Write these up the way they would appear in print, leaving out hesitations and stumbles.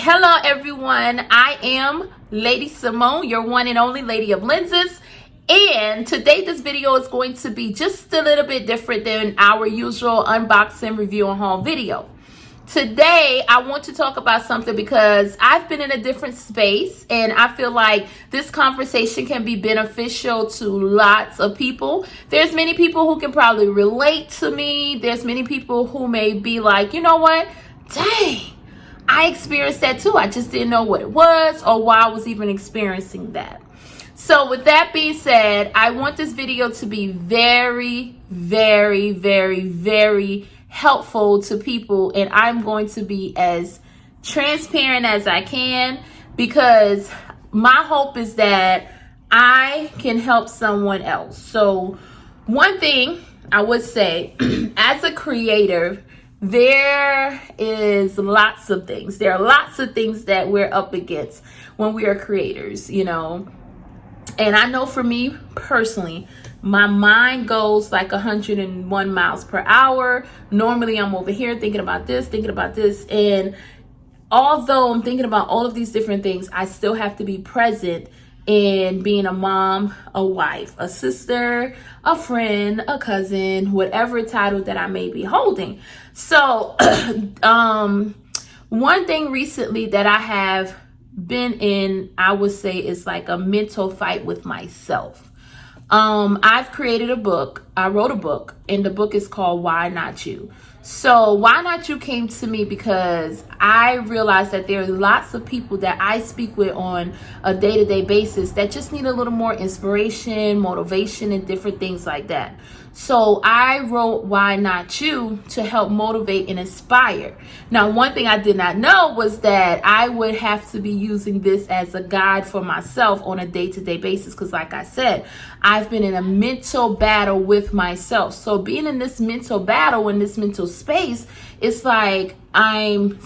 Hello everyone, I am Lady Simone, your one and only Lady of Lenses, and today this video is going to be just a little bit different than our usual unboxing, review, and haul video. Today I want to talk about something because I've been in a different space and I feel like this conversation can be beneficial to lots of people. There's many people who can probably relate to me. There's many people who may be like, you know what, dang, I experienced that too. I just didn't know what it was or why I was even experiencing that. So with that being said, I want this video to be very, very, very, very helpful to people, and I'm going to be as transparent as I can because my hope is that I can help someone else. So one thing I would say, as a creator, there is lots of things. There are lots of things that we're up against when we are creators, you know. And I know for me personally, my mind goes like 101 miles per hour. Normally I'm over here thinking about this. And although I'm thinking about all of these different things, I still have to be present in being a mom, a wife, a sister, a friend, a cousin, whatever title that I may be holding. So one thing recently that I have been in, I would say, is like a mental fight with myself. I've created a book. I wrote a book, and the book is called Why Not You? So Why Not You came to me because I realized that there are lots of people that I speak with on a day-to-day basis that just need a little more inspiration, motivation, and different things like that. So I wrote Why Not You to help motivate and inspire. Now, one thing I did not know was that I would have to be using this as a guide for myself on a day-to-day basis because, like I said, I've been in a mental battle with myself. So being in this mental battle, in this mental space, it's like I'm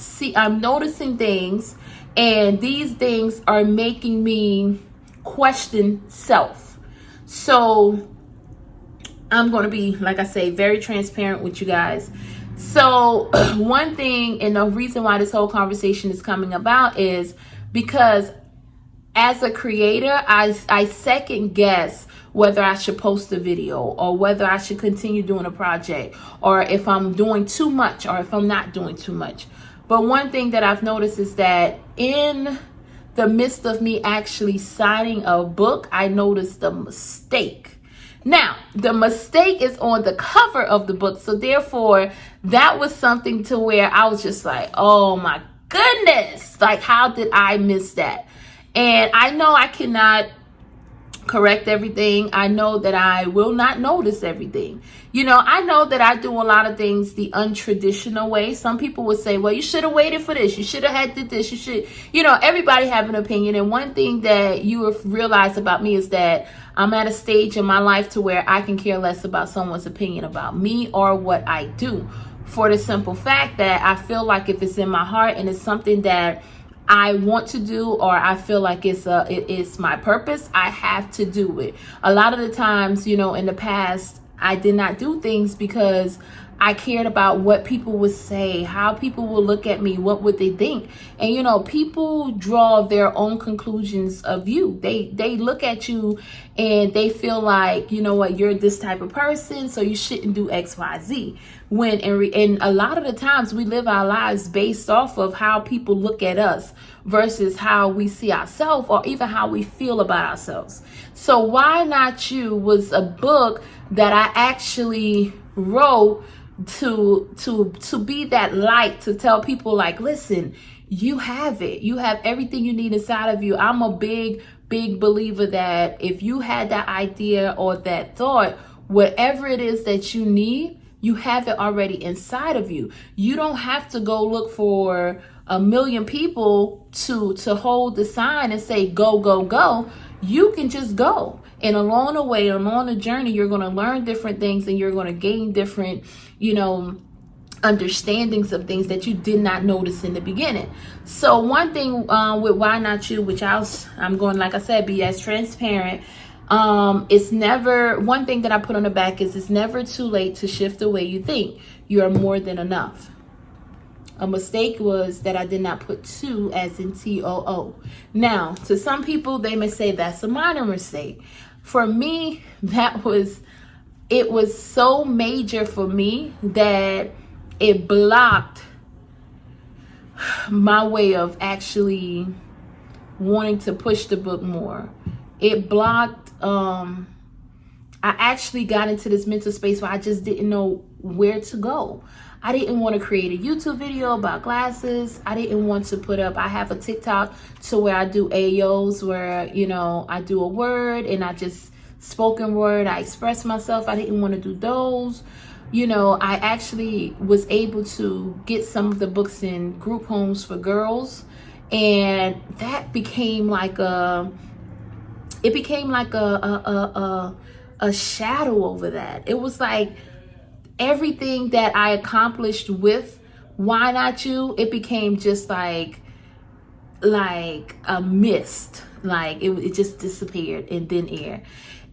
noticing things, and these things are making me question self. So I'm going to be, like I say, very transparent with you guys. So one thing, and the reason why this whole conversation is coming about is because as a creator, I second guess whether I should post a video or whether I should continue doing a project, or if I'm doing too much or if I'm not doing too much. But one thing that I've noticed is that in the midst of me actually signing a book, I noticed a mistake. Now, the mistake is on the cover of the book. So therefore, that was something to where I was just like, oh my goodness, like how did I miss that? And I know I cannot correct everything. I know that I will not notice everything. You know, I know that I do a lot of things the untraditional way. Some people would say, well, you should have waited for this. You should have had did this. You should, you know, everybody have an opinion. And one thing that you have realized about me is that I'm at a stage in my life to where I can care less about someone's opinion about me or what I do, for the simple fact that I feel like if it's in my heart and it's something that I want to do, or I feel like it's my purpose, I have to do it. A lot of the times, you know, in the past, I did not do things because I cared about what people would say, how people would look at me, what would they think. And, you know, people draw their own conclusions of you. They look at you and they feel like, you know what, you're this type of person, so you shouldn't do X, Y, Z. When and a lot of the times we live our lives based off of how people look at us versus how we see ourselves or even how we feel about ourselves. So Why Not You was a book that I actually wrote to be that light, to tell people like, listen, you have it. You have everything you need inside of you. I'm a big believer that if you had that idea or that thought, whatever it is that you need, you have it already inside of you. You don't have to go look for a million people to hold the sign and say, go, go, go. You can just go. And along the way, along the journey, you're going to learn different things and you're going to gain different, you know, understandings of things that you did not notice in the beginning. So one thing with Why Not You, which I'm going, like I said, be as transparent. It's never, one thing that I put on the back is it's never too late to shift the way you think. You are more than enough. A mistake was that I did not put two as in TOO. Now, to some people, they may say that's a minor mistake. For me, it was so major for me that it blocked my way of actually wanting to push the book more. It blocked, I actually got into this mental space where I just didn't know where to go. I didn't want to create a YouTube video about glasses. I didn't want to I have a TikTok to where I do AOs where, I do a word and I just spoken word, I express myself. I didn't want to do those. I actually was able to get some of the books in group homes for girls, and that became like a shadow over that. It was like everything that I accomplished with Why Not You, it became just like a mist. Like it just disappeared in thin air.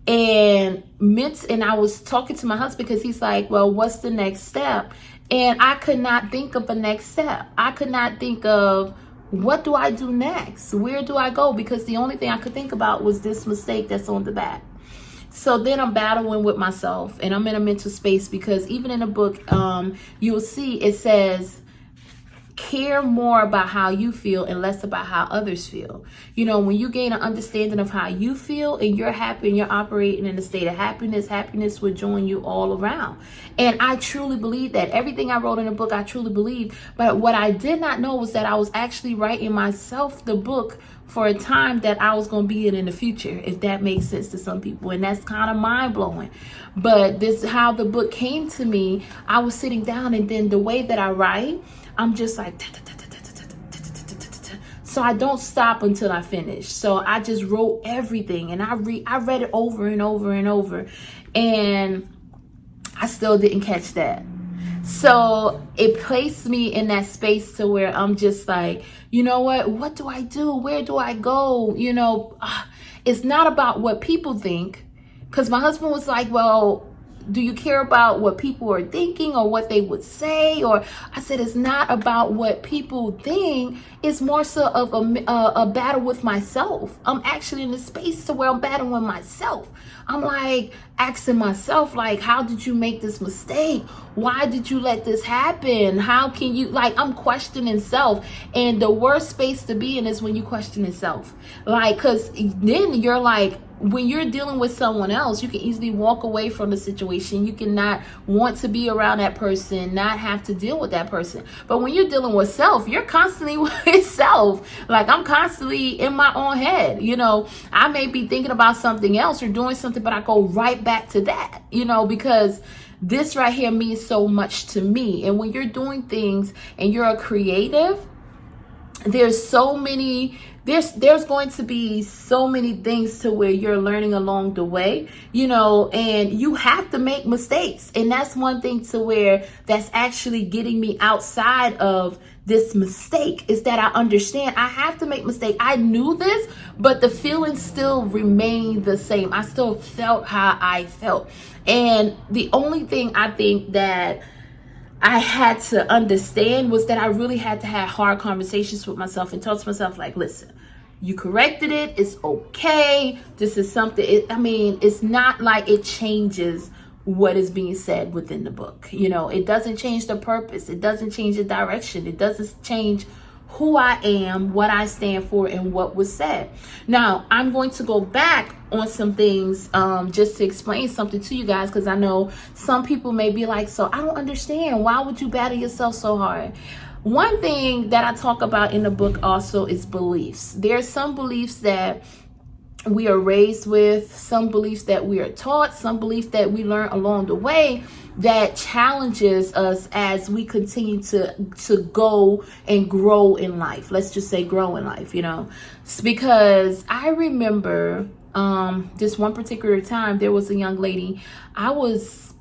And I was talking to my husband because he's like, well, what's the next step? And I could not think of a next step. I could not think of, what do I do next? Where do I go? Because the only thing I could think about was this mistake that's on the back. So then I'm battling with myself, and I'm in a mental space because even in the book, you'll see it says, care more about how you feel and less about how others feel. When you gain an understanding of how you feel and you're happy and you're operating in a state of happiness will join you all around. And I truly believe that. Everything I wrote in the book, I truly believe. But what I did not know was that I was actually writing myself the book for a time that I was going to be in the future, if that makes sense to some people. And that's kind of mind blowing. But this is how the book came to me. I was sitting down, and then the way that I write, I'm just like, so I don't stop until I finish. So I just wrote everything, and I read it over and over and over, and I still didn't catch that. So it placed me in that space to where I'm just like, what do I do? Where do I go? It's not about what people think, because my husband was like, well, do you care about what people are thinking or what they would say? Or I said, it's not about what people think. It's more so of a battle with myself. I'm actually in the space to where I'm battling with myself. I'm like asking myself, like, how did you make this mistake? Why did you let this happen? How can you, I'm questioning self. And the worst space to be in is when you question yourself. Because then you're like, when you're dealing with someone else, you can easily walk away from the situation. You cannot want to be around that person, not have to deal with that person. But when you're dealing with self, you're constantly with self. Like, I'm constantly in my own head. I may be thinking about something else or doing something, but I go right back to that, because this right here means so much to me. And when you're doing things and you're a creative, there's going to be so many things to where you're learning along the way, and you have to make mistakes. And that's one thing to where that's actually getting me outside of this mistake, is that I understand I have to make mistakes. I knew this, but the feelings still remained the same. I still felt how I felt. And the only thing I think that I had to understand was that I really had to have hard conversations with myself and talk to myself like, listen, you corrected it. It's okay. This is something, it's not like it changes what is being said within the book. It doesn't change the purpose. It doesn't change the direction. It doesn't change who I am, what I stand for, and what was said. Now, I'm going to go back on some things just to explain something to you guys, because I know some people may be like, so I don't understand. Why would you battle yourself so hard? One thing that I talk about in the book also is beliefs. There are some beliefs that we are raised with, some beliefs that we are taught, some beliefs that we learn along the way that challenges us as we continue to go and grow in life. Let's just say grow in life, It's because I remember this one particular time, there was a young lady. I was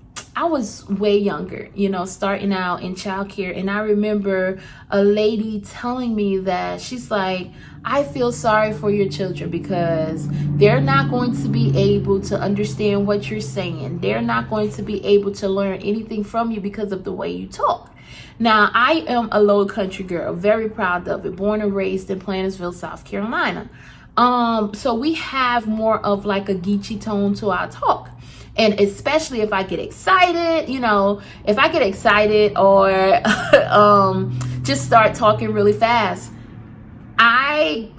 way younger, starting out in childcare. And I remember a lady telling me that she's like, I feel sorry for your children because they're not going to be able to understand what you're saying. They're not going to be able to learn anything from you because of the way you talk. Now, I am a low country girl, very proud of it, born and raised in Plantersville, South Carolina. So we have more of like a Geechee tone to our talk. And especially if I get excited, if I get excited or just start talking really fast, I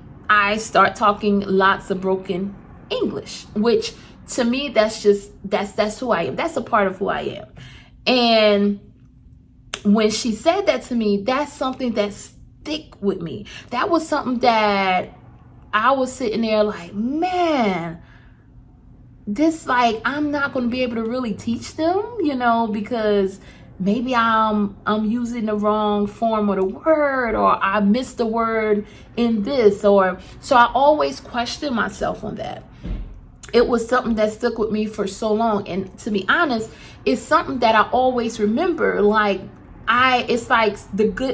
start talking lots of broken English, which to me, that's who I am. That's a part of who I am. And when she said that to me, that's something that stick with me. That was something that I was sitting there like, man, this, like, I'm not going to be able to really teach them, because maybe I'm using the wrong form of the word, or I missed the word in this, so I always question myself on that. It was something that stuck with me for so long, and to be honest, it's something that I always remember. Like, it's like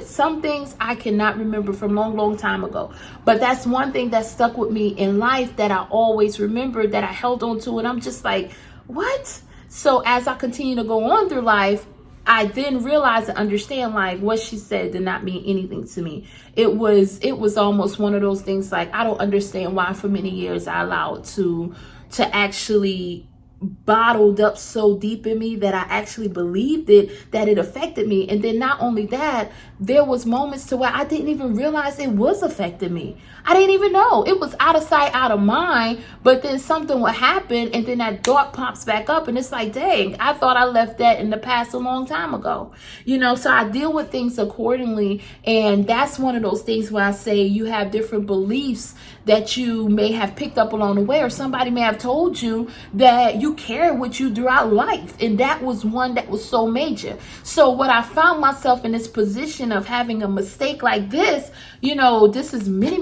some things I cannot remember from long time ago, but that's one thing that stuck with me in life that I always remember, that I held on to, and I'm just like, what? So as I continue to go on through life, I then realized and understand, like, what she said did not mean anything to me. It was almost one of those things, like, I don't understand why for many years I allowed to actually bottled up so deep in me that I actually believed it, that it affected me. And then not only that, there was moments to where I didn't even realize it was affecting me. I didn't even know. It was out of sight, out of mind. But then something would happen, and then that thought pops back up, and it's like, dang, I thought I left that in the past a long time ago. So I deal with things accordingly. And that's one of those things where I say you have different beliefs that you may have picked up along the way, or somebody may have told you that you carry with you throughout life. And that was one that was so major. So what I found myself in this position of having a mistake like this, this is many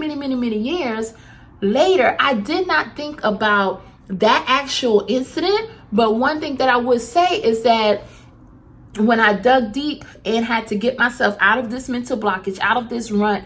years later, I did not think about that actual incident. But one thing that I would say is that when I dug deep and had to get myself out of this mental blockage, out of this rut,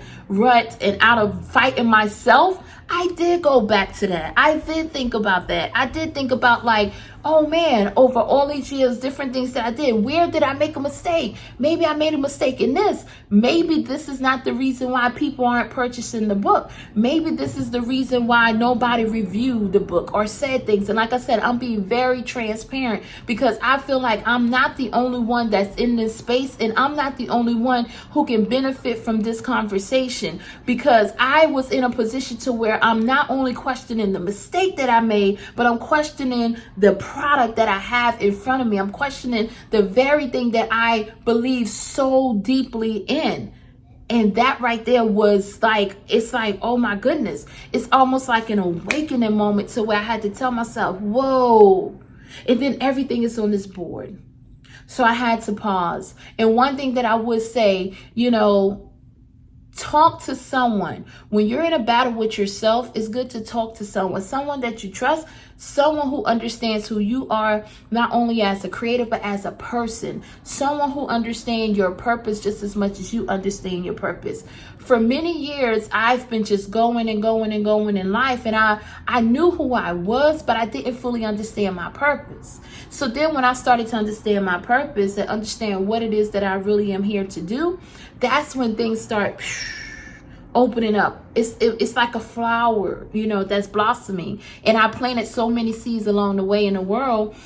and out of fighting myself, I did go back to that. I did think about that. I did think about, like, oh man, over all these years, different things that I did. Where did I make a mistake? Maybe I made a mistake in this. Maybe this is not the reason why people aren't purchasing the book. Maybe this is the reason why nobody reviewed the book or said things. And like I said, I'm being very transparent, because I feel like I'm not the only one that's in this space, and I'm not the only one who can benefit from this conversation, because I was in a position to where I'm not only questioning the mistake that I made, but I'm questioning the product that I have in front of me. I'm questioning the very thing that I believe so deeply in. And that right there was like, it's like, oh my goodness. It's almost like an awakening moment to where I had to tell myself, whoa. And then everything is on this board. So I had to pause. And one thing that I would say, talk to someone. When you're in a battle with yourself, it's good to talk to someone that you trust, someone who understands who you are, not only as a creator, but as a person, someone who understands your purpose just as much as you understand your purpose. For many years, I've been just going in life, and I knew who I was, but I didn't fully understand my purpose. So then when I started to understand my purpose and understand what it is that I really am here to do, that's when things start opening up. It's like a flower, that's blossoming. And I planted so many seeds along the way in the world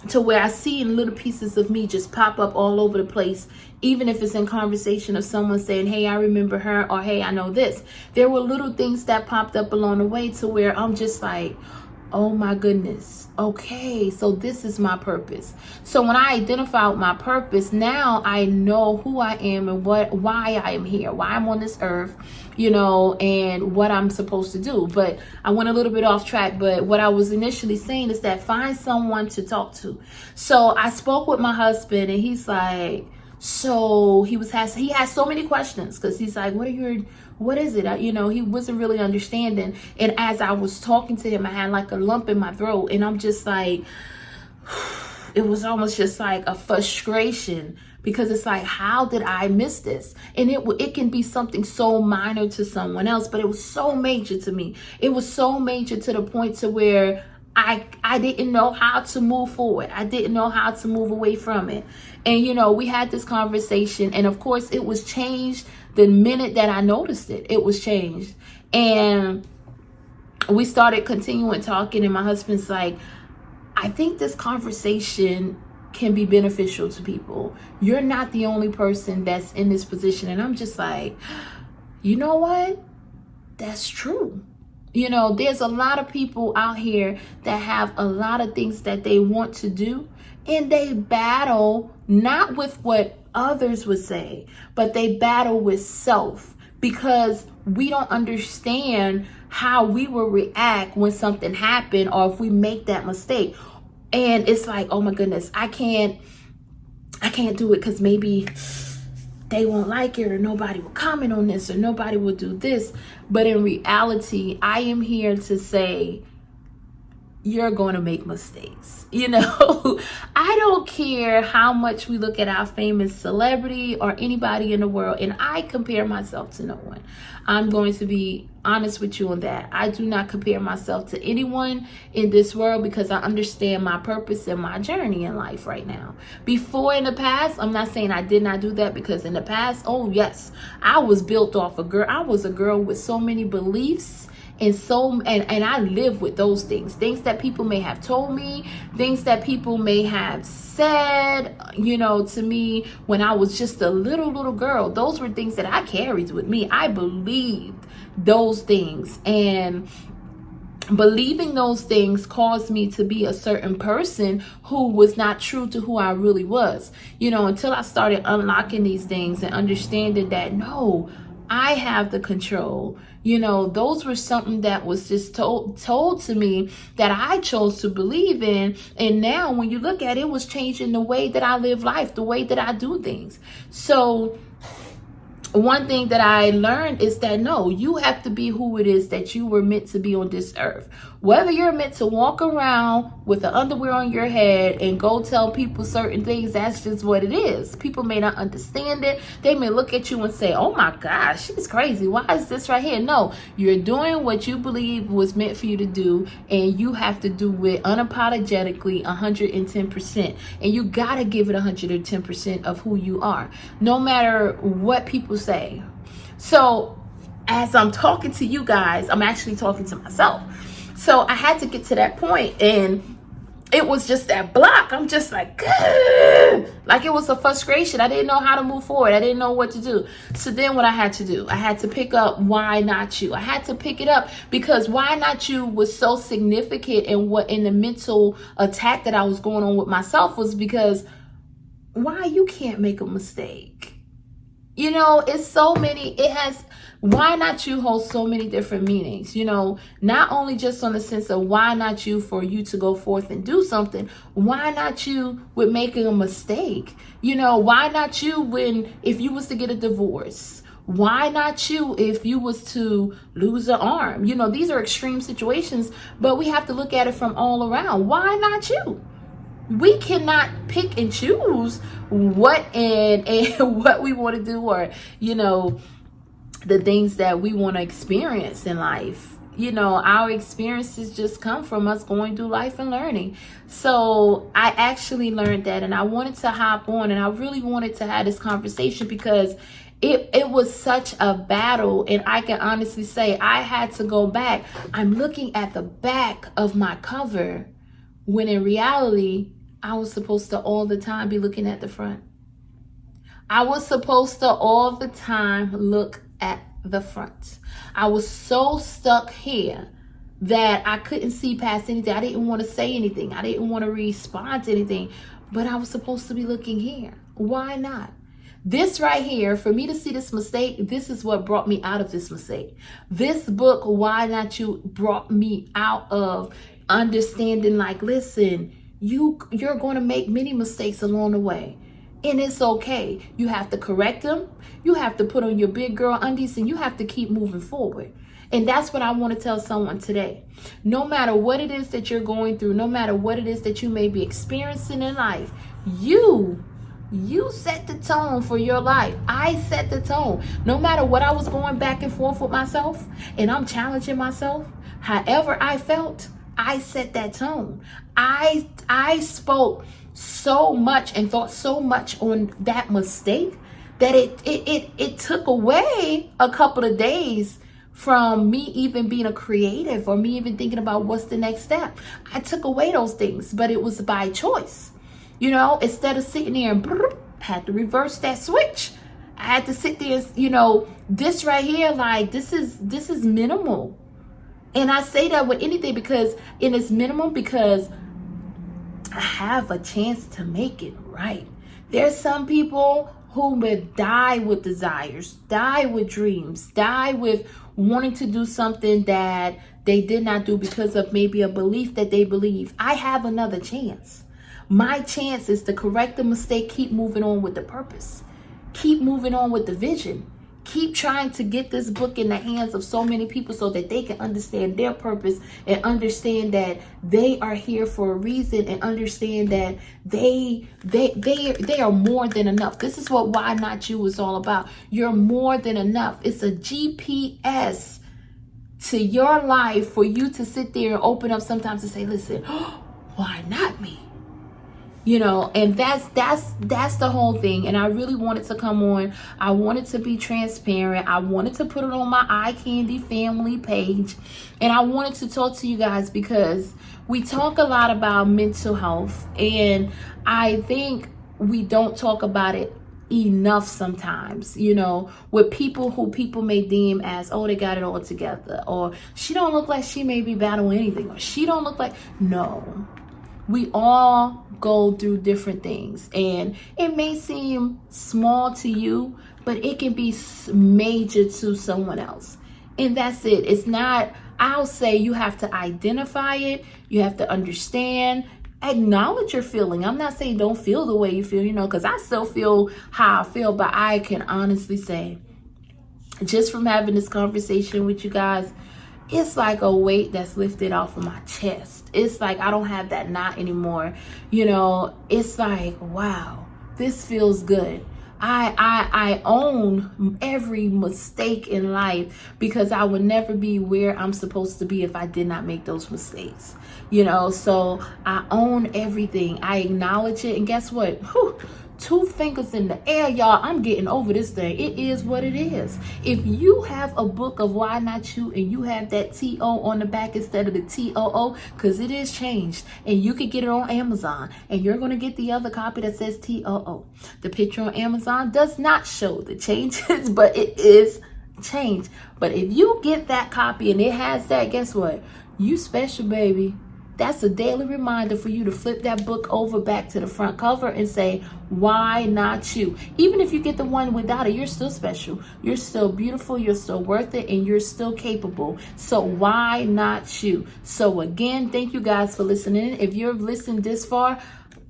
to where I see little pieces of me just pop up all over the place. Even if it's in conversation of someone saying, hey, I remember her, or hey, I know this. There were little things that popped up along the way to where I'm just like, oh my goodness. Okay, so this is my purpose. So when I identify with my purpose, now I know who I am and why I am here, why I'm on this earth, and what I'm supposed to do. But I went a little bit off track. But what I was initially saying is that find someone to talk to. So I spoke with my husband, and he's like, so he has so many questions, because he's like, what is it? He wasn't really understanding. And as I was talking to him, I had like a lump in my throat, and I'm just like, it was almost just like a frustration, because it's like, how did I miss this? And it can be something so minor to someone else, but it was so major to me. It was so major to the point to where I didn't know how to move forward. I didn't know how to move away from it. And, you know, we had this conversation, and of course it was changed the minute that I noticed it. It was changed. And we started continuing talking, and my husband's like, I think this conversation can be beneficial to people. You're not the only person that's in this position. And I'm just like, you know what? That's true. You know, there's a lot of people out here that have a lot of things that they want to do, and they battle not with what others would say, but they battle with self, because we don't understand how we will react when something happened or if we make that mistake. And it's like, oh my goodness, I can't do it because maybe they won't like it, or nobody will comment on this, or nobody will do this. But in reality, I am here to say, you're going to make mistakes. You know, I don't care how much we look at our famous celebrity or anybody in the world, and I compare myself to no one. I'm going to be honest with you on that. I do not compare myself to anyone in this world, because I understand my purpose and my journey in life right now. Before, in the past, I'm not saying I did not do that, because in the past, oh yes, I was built off a girl. I was a girl with so many beliefs, and I live with those things that people may have told me, things that people may have said, you know, to me when I was just a little girl. Those were things that I carried with me. I believed those things, and believing those things caused me to be a certain person who was not true to who I really was, you know, until I started unlocking these things and understanding that, no, I have the control. You know, those were something that was just told to me that I chose to believe in. And now when you look at it, it was changing the way that I live life, the way that I do things. So one thing that I learned is that, no, you have to be who it is that you were meant to be on this earth. Whether you're meant to walk around with the underwear on your head and go tell people certain things, that's just what it is. People may not understand it. They may look at you and say, oh my gosh, she's crazy. Why is this right here? No, you're doing what you believe was meant for you to do, and you have to do it unapologetically 110%. And you got to give it 110% of who you are, no matter what people say. So as I'm talking to you guys, I'm actually talking to myself. So I had to get to that point, and it was just that block. I'm just like it was a frustration. I didn't know how to move forward. I didn't know what to do. So then what I had to do, I had to pick up Why Not You. I had to pick it up because Why Not You was so significant in the mental attack that I was going on with myself, was because why you can't make a mistake. You know, it's so many, Why Not You holds so many different meanings, you know, not only just on the sense of why not you for you to go forth and do something. Why not you with making a mistake? You know, why not you if you was to get a divorce? Why not you if you was to lose an arm? You know, these are extreme situations, but we have to look at it from all around. Why not you? We cannot pick and choose what and what we want to do, or, you know, the things that we want to experience in life. You know, our experiences just come from us going through life and learning. So I actually learned that, and I wanted to hop on, and I really wanted to have this conversation because it was such a battle. And I can honestly say I had to go back. I'm looking at the back of my cover when in reality, I was supposed to all the time be looking at the front. I was supposed to all the time look at the front. I was so stuck here that I couldn't see past anything. I didn't want to say anything. I didn't want to respond to anything, but I was supposed to be looking here. Why not? This right here, for me to see this mistake, this is what brought me out of this mistake. This book, Why Not You, brought me out of understanding, like, listen, you're going to make many mistakes along the way, and it's okay. You have to correct them. You have to put on your big girl undies, and you have to keep moving forward. And that's what I want to tell someone today. No matter what it is that you're going through, no matter what it is that you may be experiencing in life, you set the tone for your life. I set the tone. No matter what I was going back and forth with myself, and I'm challenging myself, however I felt, I set that tone. I spoke so much and thought so much on that mistake that it took away a couple of days from me even being a creative or me even thinking about what's the next step. I took away those things, but it was by choice. You know, instead of sitting there and had to reverse that switch. I had to sit there and, you know, this right here, like this is minimal. And I say that with anything because it is minimal because I have a chance to make it right. There's some people who would die with desires, die with dreams, die with wanting to do something that they did not do because of maybe a belief that they believe. I have another chance. My chance is to correct the mistake, keep moving on with the purpose, keep moving on with the vision. Keep trying to get this book in the hands of so many people so that they can understand their purpose and understand that they are here for a reason and understand that they are more than enough. This is what Why Not You is all about. You're more than enough. It's a GPS to your life for you to sit there and open up sometimes and say, listen, why not me? You know, and that's the whole thing. And I really wanted to come on. I wanted to be transparent. I wanted to put it on my Eye Candy family page. And I wanted to talk to you guys because we talk a lot about mental health. And I think we don't talk about it enough sometimes, you know, with people who people may deem as, oh, they got it all together. Or she don't look like she may be battling anything. Or she don't look like, no. We all go through different things, and it may seem small to you, but it can be major to someone else. And that's it. It's not, I'll say you have to identify it. You have to understand, acknowledge your feeling. I'm not saying don't feel the way you feel, you know, because I still feel how I feel, but I can honestly say, just from having this conversation with you guys, it's like a weight that's lifted off of my chest. It's like I don't have that knot anymore. You know, it's like, wow, this feels good. I own every mistake in life because I would never be where I'm supposed to be if I did not make those mistakes. You know, so I own everything. I acknowledge it. And guess what? Whew, 2 fingers in the air, y'all. I'm getting over this thing. It is what it is. If you have a book of Why Not You and you have that T-O on the back instead of the T-O-O, because it is changed, and you can get it on Amazon, and you're going to get the other copy that says T-O-O. The picture on Amazon does not show the changes, but it is changed. But if you get that copy and it has that, guess what? You special, baby. That's a daily reminder for you to flip that book over back to the front cover and say, why not you? Even if you get the one without it, you're still special. You're still beautiful. You're still worth it. And you're still capable. So why not you? So again, thank you guys for listening. If you've listened this far,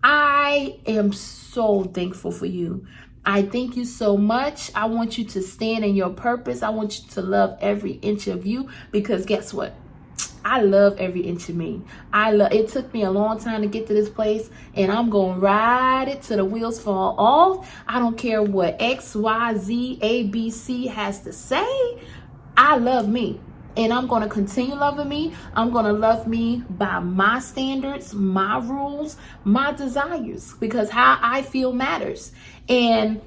I am so thankful for you. I thank you so much. I want you to stand in your purpose. I want you to love every inch of you because guess what? I love every inch of me. It took me a long time to get to this place, and I'm going to ride it till the wheels fall off. I don't care what X, Y, Z, A, B, C has to say. I love me, and I'm going to continue loving me. I'm going to love me by my standards, my rules, my desires, because how I feel matters. And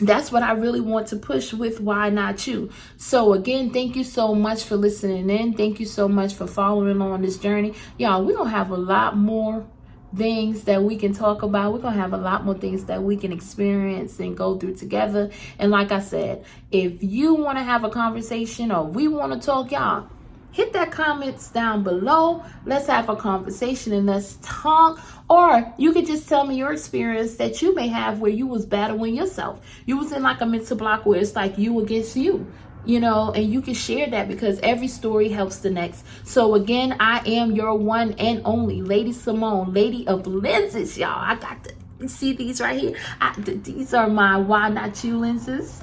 that's what I really want to push with Why Not You. So again, thank you so much for listening in. Thank you so much for following on this journey. Y'all, we're going to have a lot more things that we can talk about. We're going to have a lot more things that we can experience and go through together. And like I said, if you want to have a conversation or we want to talk, y'all, hit that comments down below. Let's have a conversation and let's talk. Or you could just tell me your experience that you may have where you was battling yourself. You was in like a mental block where it's like you against you, you know, and you can share that because every story helps the next. So again, I am your one and only Lady Simone, Lady of Lenses, y'all. I got to see these right here. These are my Why Not You lenses.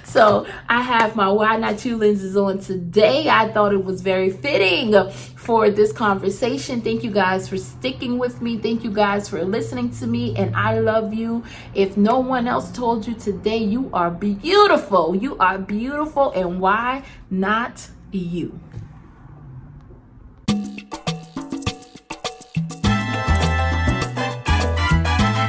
So I have my Why Not You lenses on today. I thought it was very fitting for this conversation. Thank you guys for sticking with me. Thank you guys for listening to me. And I love you. If no one else told you today, you are beautiful. You are beautiful. And why not you?